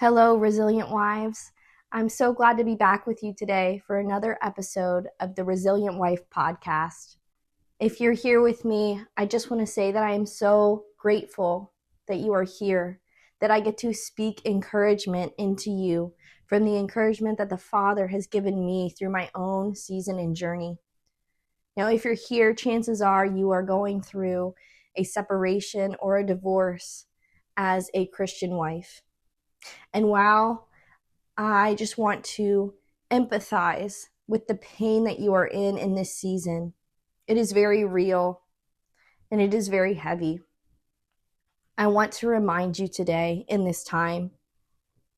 Hello, Resilient Wives. I'm so glad to be back with you today for another episode of the Resilient Wife podcast. If you're here with me, I just want to say that I am so grateful that you are here, that I get to speak encouragement into you from the encouragement that the Father has given me through my own season and journey. Now, if you're here, chances are you are going through a separation or a divorce as a Christian wife. And while I just want to empathize with the pain that you are in this season, it is very real and it is very heavy. I want to remind you today in this time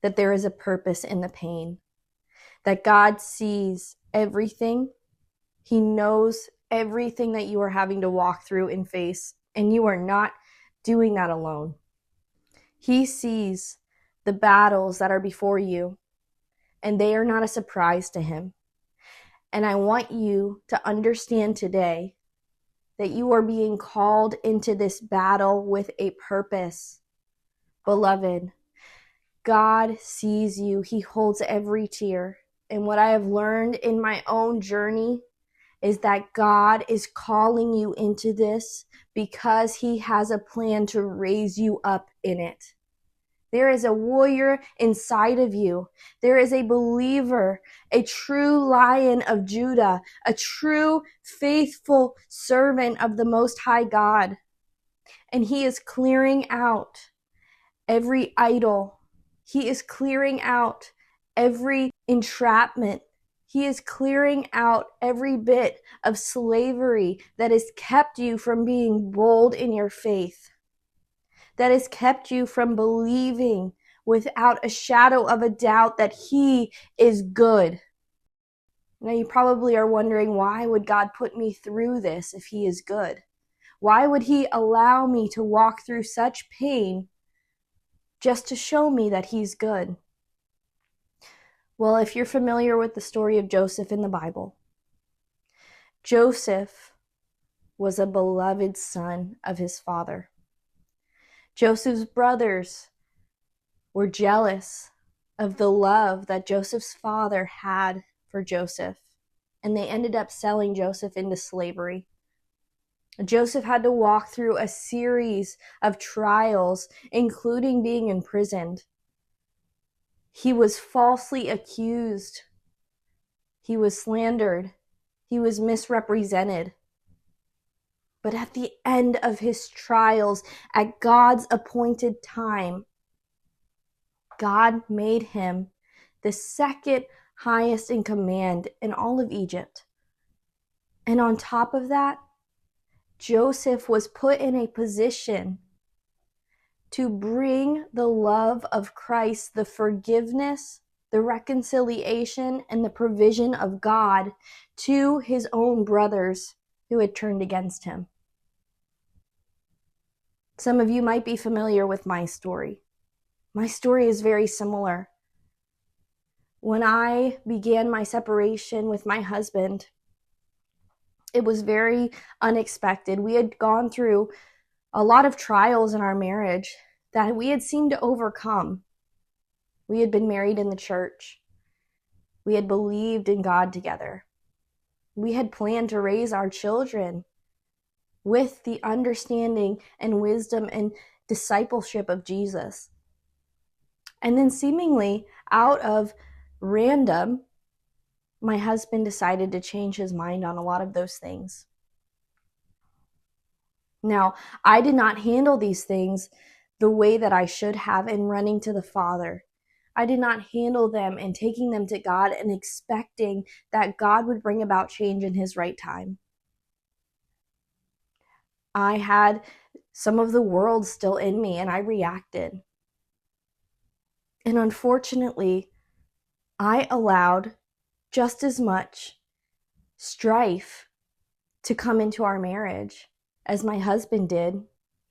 that there is a purpose in the pain, that God sees everything. He knows everything that you are having to walk through and face, and you are not doing that alone. He sees the battles that are before you, and they are not a surprise to him. And I want you to understand today that you are being called into this battle with a purpose. Beloved, God sees you. He holds every tear. And what I have learned in my own journey is that God is calling you into this because he has a plan to raise you up in it. There is a warrior inside of you. There is a believer, a true Lion of Judah, a true faithful servant of the Most High God. And he is clearing out every idol. He is clearing out every entrapment. He is clearing out every bit of slavery that has kept you from being bold in your faith, that has kept you from believing without a shadow of a doubt that he is good. Now you probably are wondering, why would God put me through this if he is good? Why would he allow me to walk through such pain just to show me that he's good? Well, if you're familiar with the story of Joseph in the Bible, Joseph was a beloved son of his father. Joseph's brothers were jealous of the love that Joseph's father had for Joseph, and they ended up selling Joseph into slavery. Joseph had to walk through a series of trials, including being imprisoned. He was falsely accused. He was slandered. He was misrepresented. But at the end of his trials, at God's appointed time, God made him the second highest in command in all of Egypt. And on top of that, Joseph was put in a position to bring the love of Christ, the forgiveness, the reconciliation, and the provision of God to his own brothers who had turned against him. Some of you might be familiar with my story. My story is very similar. When I began my separation with my husband, it was very unexpected. We had gone through a lot of trials in our marriage that we had seemed to overcome. We had been married in the church. We had believed in God together. We had planned to raise our children with the understanding and wisdom and discipleship of Jesus. And then seemingly out of random, my husband decided to change his mind on a lot of those things. Now, I did not handle these things the way that I should have in running to the Father. I did not handle them and taking them to God and expecting that God would bring about change in his right time. I had some of the world still in me, and I reacted. And unfortunately, I allowed just as much strife to come into our marriage as my husband did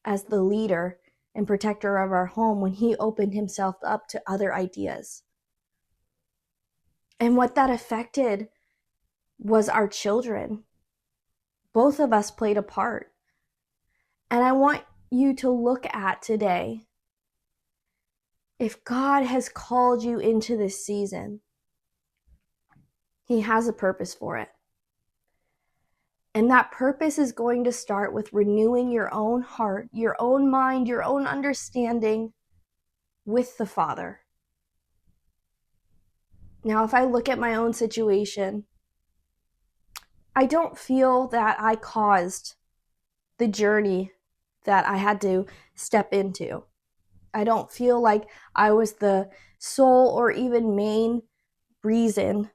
as the leader and protector of our home when he opened himself up to other ideas. And what that affected was our children. Both of us played a part. And I want you to look at today If God has called you into this season, He has a purpose for it. And that purpose is going to start with renewing your own heart, your own mind, your own understanding with the Father. Now, if I look at my own situation, I don't feel that I caused the journey that I had to step into. I don't feel like I was the sole or even main reason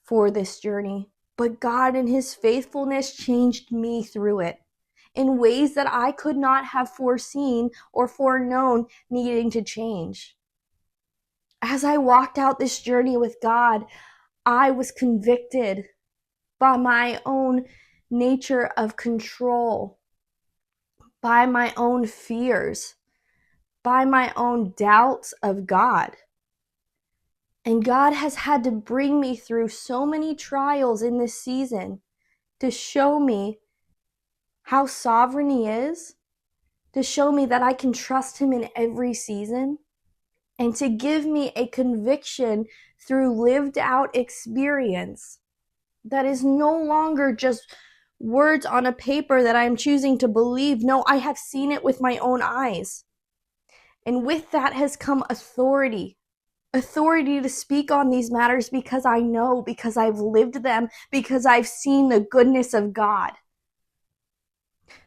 for this journey. But God in His faithfulness changed me through it in ways that I could not have foreseen or foreknown needing to change. As I walked out this journey with God, I was convicted by my own nature of control, by my own fears, by my own doubts of God. And God has had to bring me through so many trials in this season to show me how sovereign He is, to show me that I can trust Him in every season, and to give me a conviction through lived out experience that is no longer just words on a paper that I'm choosing to believe. No, I have seen it with my own eyes. And with that has come authority to speak on these matters because I know, because I've lived them, because I've seen the goodness of God.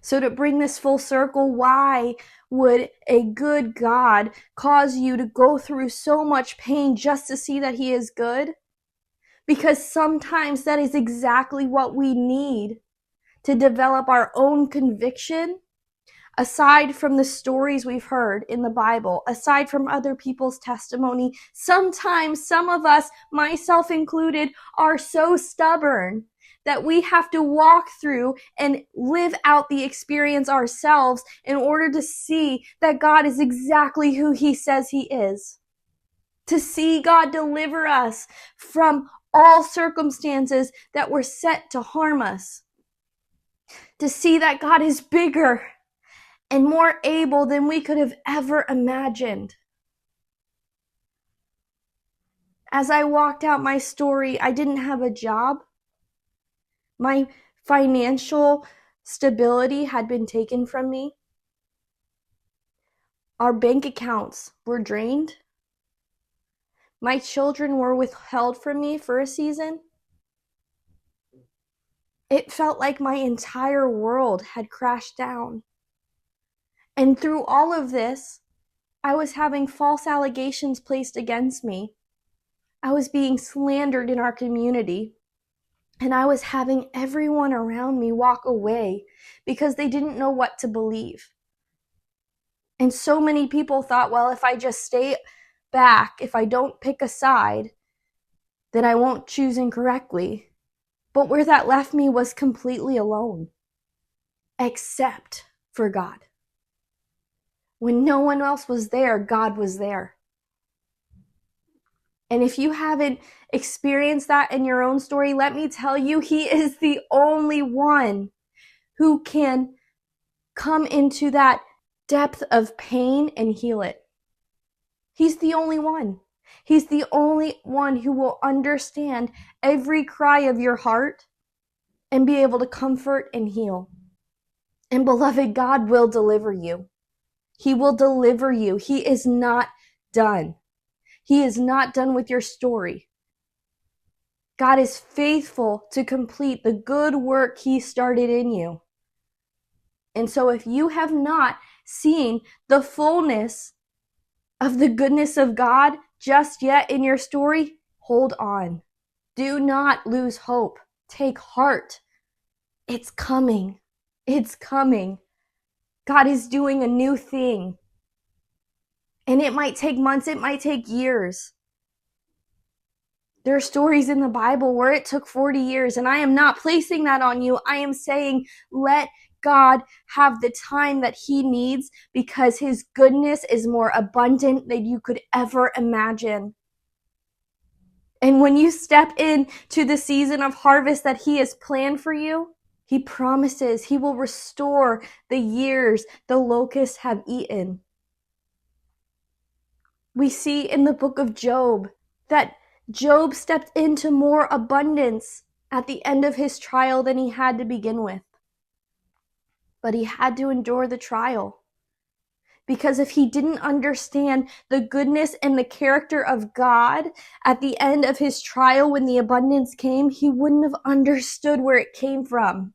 So to bring this full circle, why would a good God cause you to go through so much pain just to see that He is good? Because sometimes that is exactly what we need to develop our own conviction. Aside from the stories we've heard in the Bible, aside from other people's testimony, sometimes some of us, myself included, are so stubborn that we have to walk through and live out the experience ourselves in order to see that God is exactly who He says He is. To see God deliver us from all circumstances that were set to harm us. To see that God is bigger and more able than we could have ever imagined. As I walked out my story, I didn't have a job. My financial stability had been taken from me. Our bank accounts were drained. My children were withheld from me for a season. It felt like my entire world had crashed down. And through all of this, I was having false allegations placed against me. I was being slandered in our community. And I was having everyone around me walk away because they didn't know what to believe. And so many people thought, well, if I just stay back, if I don't pick a side, then I won't choose incorrectly. But where that left me was completely alone, except for God. When no one else was there, God was there. And if you haven't experienced that in your own story, let me tell you, He is the only one who can come into that depth of pain and heal it. He's the only one. He's the only one who will understand every cry of your heart and be able to comfort and heal. And beloved, God will deliver you. He will deliver you. He is not done. He is not done with your story. God is faithful to complete the good work He started in you. And so if you have not seen the fullness of the goodness of God just yet in your story, hold on. Do not lose hope. Take heart. It's coming. It's coming. God is doing a new thing. And it might take months, it might take years. There are stories in the Bible where it took 40 years, and I am not placing that on you. I am saying, let God have the time that He needs because His goodness is more abundant than you could ever imagine. And when you step into the season of harvest that He has planned for you, He promises He will restore the years the locusts have eaten. We see in the book of Job that Job stepped into more abundance at the end of his trial than he had to begin with. But he had to endure the trial. Because if he didn't understand the goodness and the character of God at the end of his trial when the abundance came, he wouldn't have understood where it came from.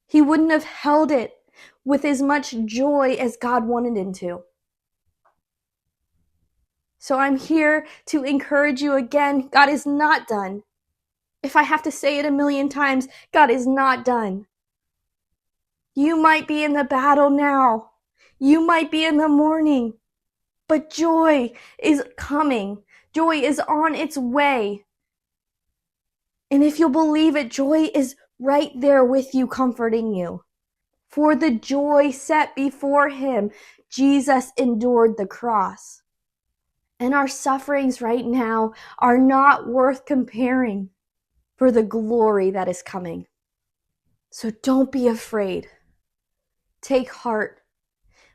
He wouldn't have held it with as much joy as God wanted him to. So I'm here to encourage you again. God is not done. If I have to say it a million times, God is not done. You might be in the battle now. You might be in the morning, but joy is coming. Joy is on its way. And if you'll believe it, joy is right there with you, comforting you. For the joy set before him, Jesus endured the cross. And our sufferings right now are not worth comparing for the glory that is coming. So don't be afraid. Take heart.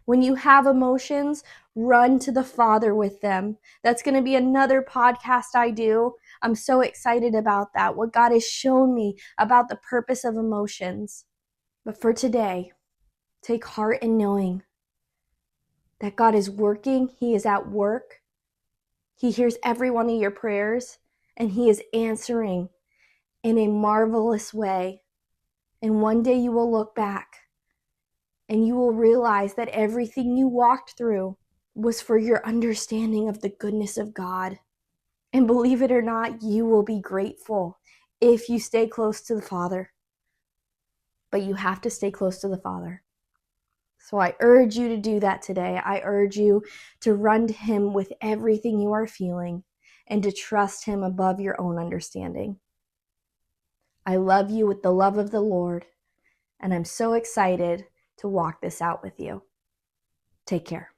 When you have emotions, run to the Father with them. That's going to be another podcast I do. I'm so excited about that, what God has shown me about the purpose of emotions. But for today, take heart in knowing that God is working. He is at work. He hears every one of your prayers, and he is answering in a marvelous way. And one day you will look back and you will realize that everything you walked through was for your understanding of the goodness of God. And believe it or not, you will be grateful if you stay close to the Father. But you have to stay close to the Father. So I urge you to do that today. I urge you to run to him with everything you are feeling and to trust him above your own understanding. I love you with the love of the Lord, and I'm so excited to walk this out with you. Take care.